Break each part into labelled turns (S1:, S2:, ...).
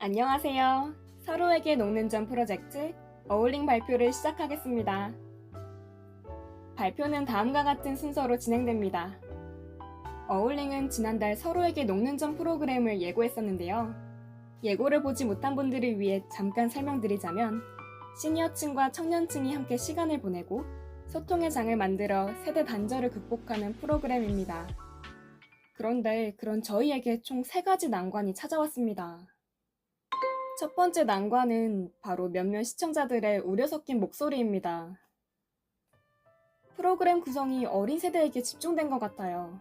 S1: 안녕하세요. 서로에게 녹는 점 프로젝트 어울링 발표를 시작하겠습니다. 발표는 다음과 같은 순서로 진행됩니다. 어울링은 지난달 서로에게 녹는 점 프로그램을 예고했었는데요. 예고를 보지 못한 분들을 위해 잠깐 설명드리자면 시니어층과 청년층이 함께 시간을 보내고 소통의 장을 만들어 세대 단절을 극복하는 프로그램입니다. 그런데 그런 저희에게 총 3가지 난관이 찾아왔습니다. 첫 번째 난관은 바로 몇몇 시청자들의 우려 섞인 목소리입니다. 프로그램 구성이 어린 세대에게 집중된 것 같아요.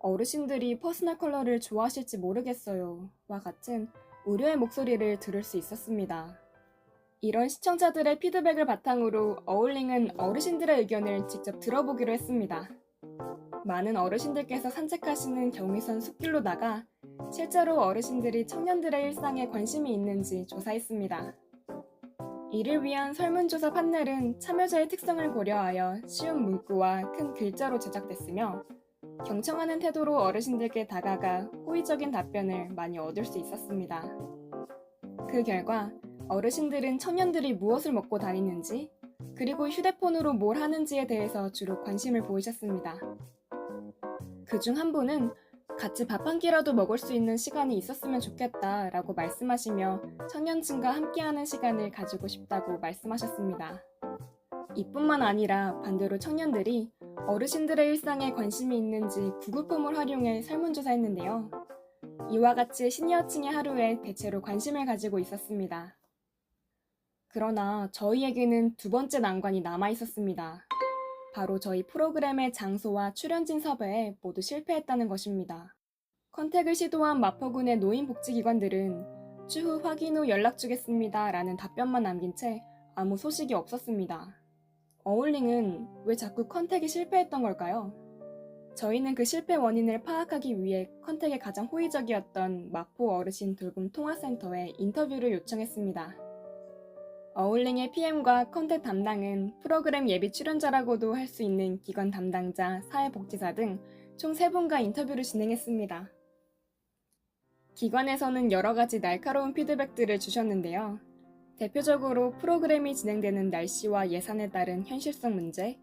S1: 어르신들이 퍼스널 컬러를 좋아하실지 모르겠어요. 와 같은 우려의 목소리를 들을 수 있었습니다. 이런 시청자들의 피드백을 바탕으로 어울링은 어르신들의 의견을 직접 들어보기로 했습니다. 많은 어르신들께서 산책하시는 경의선 숲길로 나가 실제로 어르신들이 청년들의 일상에 관심이 있는지 조사했습니다. 이를 위한 설문조사 판넬은 참여자의 특성을 고려하여 쉬운 문구와 큰 글자로 제작됐으며 경청하는 태도로 어르신들께 다가가 호의적인 답변을 많이 얻을 수 있었습니다. 그 결과 어르신들은 청년들이 무엇을 먹고 다니는지 그리고 휴대폰으로 뭘 하는지에 대해서 주로 관심을 보이셨습니다. 그중 한 분은 같이 밥 한 끼라도 먹을 수 있는 시간이 있었으면 좋겠다 라고 말씀하시며 청년층과 함께하는 시간을 가지고 싶다고 말씀하셨습니다. 이뿐만 아니라 반대로 청년들이 어르신들의 일상에 관심이 있는지 구글 폼을 활용해 설문조사했는데요. 이와 같이 시니어층의 하루에 대체로 관심을 가지고 있었습니다. 그러나 저희에게는 두 번째 난관이 남아 있었습니다. 바로 저희 프로그램의 장소와 출연진 섭외에 모두 실패했다는 것입니다. 컨택을 시도한 마포군의 노인복지기관들은 추후 확인 후 연락 주겠습니다 라는 답변만 남긴 채 아무 소식이 없었습니다. 어울링은 왜 자꾸 컨택이 실패했던 걸까요? 저희는 그 실패 원인을 파악하기 위해 컨택에 가장 호의적이었던 마포 어르신 돌봄 통화센터에 인터뷰를 요청했습니다. 어울링의 PM과 컨택 담당은 프로그램 예비 출연자라고도 할 수 있는 기관 담당자, 사회복지사 등 총 3분과 인터뷰를 진행했습니다. 기관에서는 여러 가지 날카로운 피드백들을 주셨는데요. 대표적으로 프로그램이 진행되는 날씨와 예산에 따른 현실성 문제,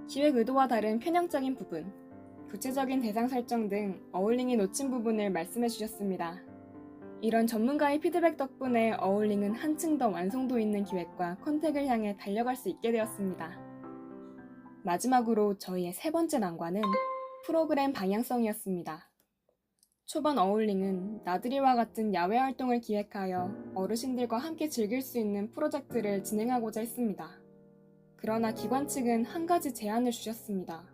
S1: 기획 의도와 다른 편향적인 부분, 구체적인 대상 설정 등 어울링이 놓친 부분을 말씀해 주셨습니다. 이런 전문가의 피드백 덕분에 어울링은 한층 더 완성도 있는 기획과 컨택을 향해 달려갈 수 있게 되었습니다. 마지막으로 저희의 3번째 난관은 프로그램 방향성이었습니다. 초반 어울링은 나들이와 같은 야외 활동을 기획하여 어르신들과 함께 즐길 수 있는 프로젝트를 진행하고자 했습니다. 그러나 기관 측은 한 가지 제안을 주셨습니다.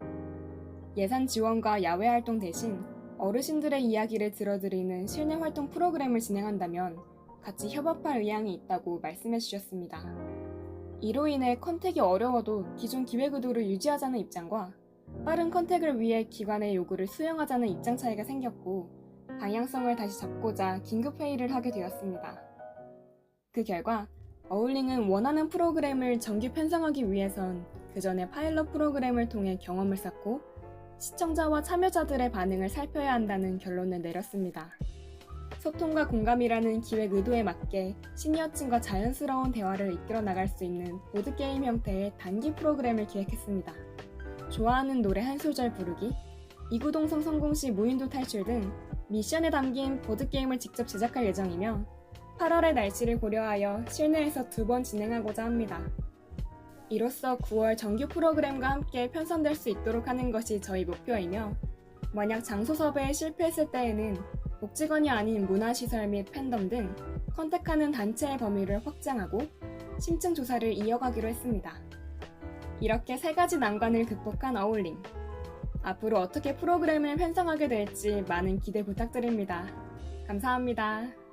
S1: 예산 지원과 야외 활동 대신 어르신들의 이야기를 들어드리는 실내 활동 프로그램을 진행한다면 같이 협업할 의향이 있다고 말씀해 주셨습니다. 이로 인해 컨택이 어려워도 기존 기획 의도를 유지하자는 입장과 빠른 컨택을 위해 기관의 요구를 수용하자는 입장 차이가 생겼고 방향성을 다시 잡고자 긴급회의를 하게 되었습니다. 그 결과 어울링은 원하는 프로그램을 정규 편성하기 위해선 그 전에 파일럿 프로그램을 통해 경험을 쌓고 시청자와 참여자들의 반응을 살펴야 한다는 결론을 내렸습니다. 소통과 공감이라는 기획 의도에 맞게 시니어층과 자연스러운 대화를 이끌어 나갈 수 있는 보드게임 형태의 단기 프로그램을 기획했습니다. 좋아하는 노래 한 소절 부르기, 이구동성 성공 시 무인도 탈출 등 미션에 담긴 보드게임을 직접 제작할 예정이며 8월의 날씨를 고려하여 실내에서 2번 진행하고자 합니다. 이로써 9월 정규 프로그램과 함께 편성될 수 있도록 하는 것이 저희 목표이며 만약 장소 섭외에 실패했을 때에는 복지관이 아닌 문화시설 및 팬덤 등 컨택하는 단체의 범위를 확장하고 심층 조사를 이어가기로 했습니다. 이렇게 3가지 난관을 극복한 어울링. 앞으로 어떻게 프로그램을 편성하게 될지 많은 기대 부탁드립니다. 감사합니다.